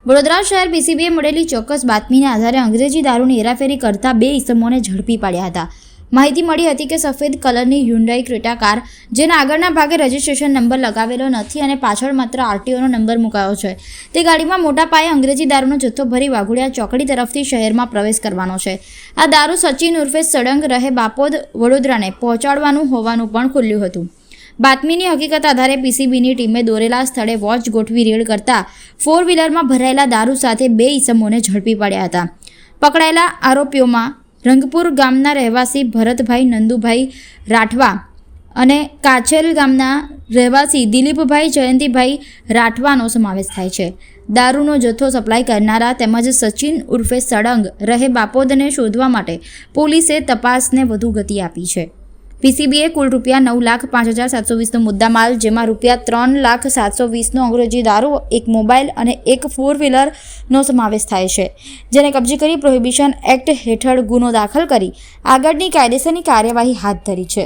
વડોદરા શહેર પીસીબીએ મળેલી ચોક્કસ બાતમીના આધારે અંગ્રેજી દારૂની હેરાફેરી કરતા 2 ઇસમોને ઝડપી પાડ્યા હતા. માહિતી મળી હતી કે સફેદ કલરની હ્યુન્ડાઈ ક્રેટા કાર, જેના આગળના ભાગે રજિસ્ટ્રેશન નંબર લગાવેલો નથી અને પાછળ માત્ર આરટીઓનો નંબર મુકાયો છે, તે ગાડીમાં મોટા પાયે અંગ્રેજી દારૂનો જથ્થો ભરી વાઘોડિયા ચોકડી તરફથી શહેરમાં પ્રવેશ કરવાનો છે. આ દારૂ સચિન ઉર્ફે સડંગ રહે બાપોદ વડોદરાને પહોંચાડવાનું હોવાનું પણ ખુલ્યું હતું. બાતમીની હકીકત આધારે પીસીબીની ટીમે દોરેલા સ્થળે વોચ ગોઠવી રેડ કરતા 4 વ્હીલરમાં ભરાયેલા દારૂ સાથે 2 ઇસમોને ઝડપી પાડ્યા હતા. પકડાયેલા આરોપીઓમાં રંગપુર ગામના રહેવાસી ભરતભાઈ નંદુભાઈ રાઠવા અને કાછેલ ગામના રહેવાસી દિલીપભાઈ જયંતિભાઈ રાઠવાનો સમાવેશ થાય છે. દારૂનો જથ્થો સપ્લાય કરનારા તેમજ સચિન ઉર્ફે સડંગ રહે બાપોદને શોધવા માટે પોલીસે તપાસને વધુ ગતિ આપી છે. પીસીબીએ કુલ ₹5,05,720નો મુદ્દામાલ, જેમાં ₹3,07,20નો અંગ્રેજી દારૂ, એક મોબાઈલ અને એક 4 વ્હીલરનો સમાવેશ થાય છે, જેને કબજે કરી પ્રોહિબિશન એક્ટ હેઠળ ગુનો દાખલ કરી આગળની કાયદેસરની કાર્યવાહી હાથ ધરી છે.